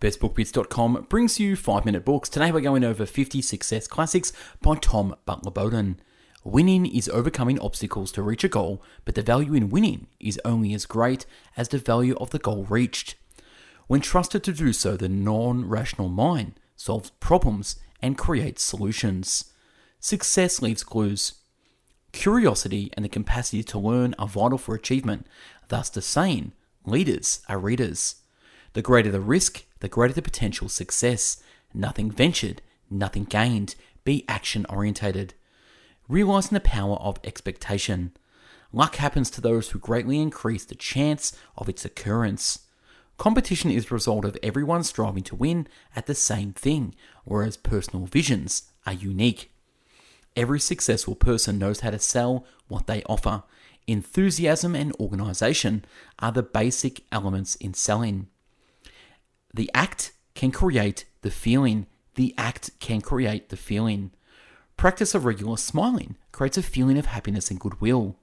bestbookbits.com brings you 5-minute books. Today we're going over 50 success classics by Butler-Bowdon. Winning is overcoming obstacles to reach a goal, but the value in winning is only as great as the value of the goal reached. When trusted to do so, the non-rational mind solves problems and creates solutions. Success leaves clues. Curiosity and the capacity to learn are vital for achievement. Thus the saying, leaders are readers. The greater the risk, the greater the potential success. Nothing ventured, nothing gained. Be action-orientated. Realizing the power of expectation. Luck happens to those who greatly increase the chance of its occurrence. Competition is the result of everyone striving to win at the same thing, whereas personal visions are unique. Every successful person knows how to sell what they offer. Enthusiasm and organization are the basic elements in selling. The act can create the feeling. The act can create the feeling. Practice of regular smiling creates a feeling of happiness and goodwill.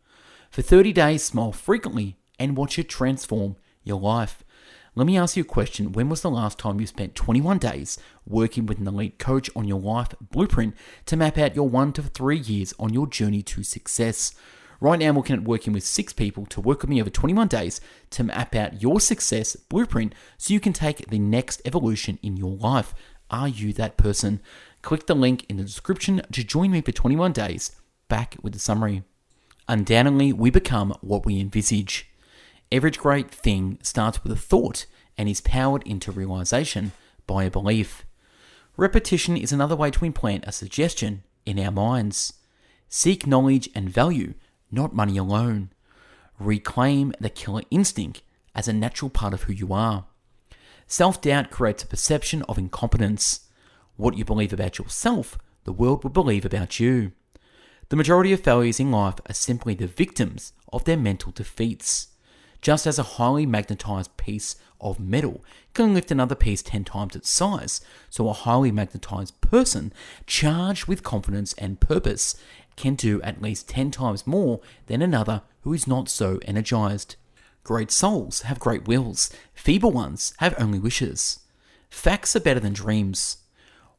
For 30 days, smile frequently and watch it transform your life. Let me ask you a question. When was the last time you spent 21 days working with an elite coach on your life blueprint to map out your 1 to 3 years on your journey to success? Right now, I'm looking at working with 6 people to work with me over 21 days to map out your success blueprint so you can take the next evolution in your life. Are you that person? Click the link in the description to join me for 21 days. Back with the summary. Undoubtedly, we become what we envisage. Every great thing starts with a thought and is powered into realization by a belief. Repetition is another way to implant a suggestion in our minds. Seek knowledge and value, not money alone. Reclaim the killer instinct as a natural part of who you are. Self-doubt creates a perception of incompetence. What you believe about yourself, the world will believe about you. The majority of failures in life are simply the victims of their mental defeats. Just as a highly magnetized piece of metal can lift another piece 10 times its size, so a highly magnetized person charged with confidence and purpose can do at least 10 times more than another who is not so energized. Great souls have great wills. Feeble ones have only wishes. Facts are better than dreams.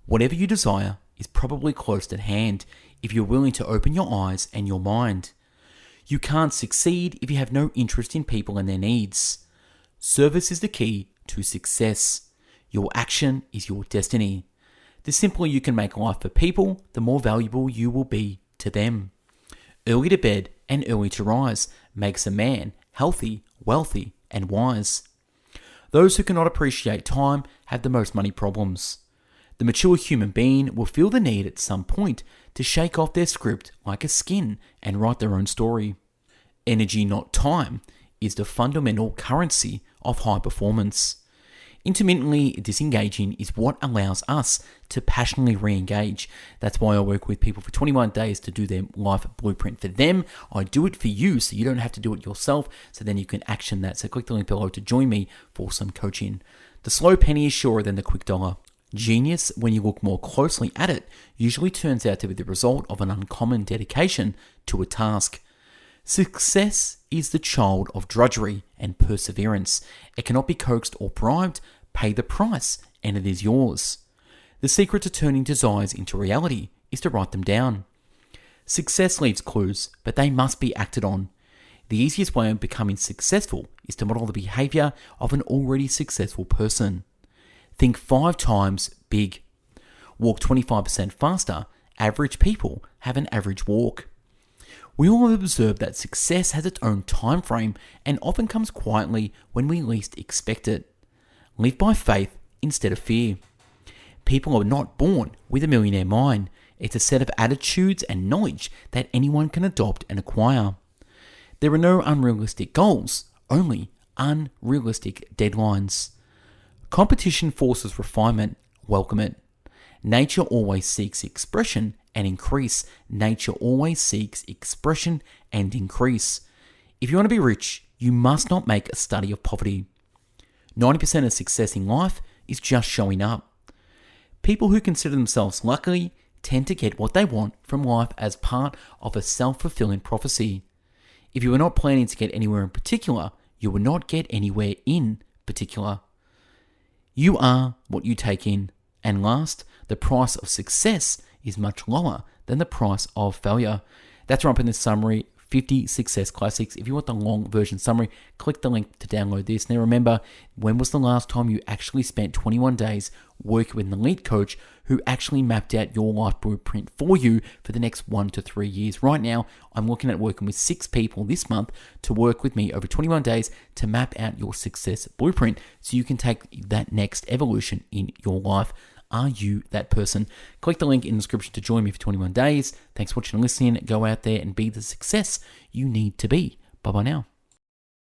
Whatever you desire is probably close at hand if you're willing to open your eyes and your mind. You can't succeed if you have no interest in people and their needs. Service is the key to success. Your action is your destiny. The simpler you can make life for people, the more valuable you will be to them. Early to bed and early to rise makes a man healthy, wealthy, and wise. Those who cannot appreciate time have the most money problems. The mature human being will feel the need at some point to shake off their script like a skin and write their own story. Energy, not time, is the fundamental currency of high performance. Intermittently disengaging is what allows us to passionately re-engage. That's why I work with people for 21 days to do their life blueprint for them. I do it for you so you don't have to do it yourself, so then you can action that. So click the link below to join me for some coaching. The slow penny is surer than the quick dollar. Genius, when you look more closely at it, usually turns out to be the result of an uncommon dedication to a task. Success is the child of drudgery and perseverance. It cannot be coaxed or bribed. Pay the price, and it is yours. The secret to turning desires into reality is to write them down. Success leaves clues, but they must be acted on. The easiest way of becoming successful is to model the behavior of an already successful person. Think 5 times big. Walk 25% faster. Average people have an average walk. We all have observed that success has its own time frame and often comes quietly when we least expect it. Live by faith instead of fear. People are not born with a millionaire mind. It's a set of attitudes and knowledge that anyone can adopt and acquire. There are no unrealistic goals, only unrealistic deadlines. Competition forces refinement. Welcome it. Nature always seeks expression and increase. Nature always seeks expression and increase. If you want to be rich, you must not make a study of poverty. 90% of success in life is just showing up. People who consider themselves lucky tend to get what they want from life as part of a self-fulfilling prophecy. If you are not planning to get anywhere in particular, you will not get anywhere in particular. You are what you take in. And last, the price of success is much lower than the price of failure. That's right up in this summary, 50 Success Classics. If you want the long version summary, click the link to download this. Now remember, when was the last time you actually spent 21 days working with an elite coach who actually mapped out your life blueprint for you for the next 1 to 3 years? Right now, I'm looking at working with 6 people this month to work with me over 21 days to map out your success blueprint so you can take that next evolution in your life. Are you that person? Click the link in the description to join me for 21 days. Thanks for watching and listening. Go out there and be the success you need to be. Bye-bye now.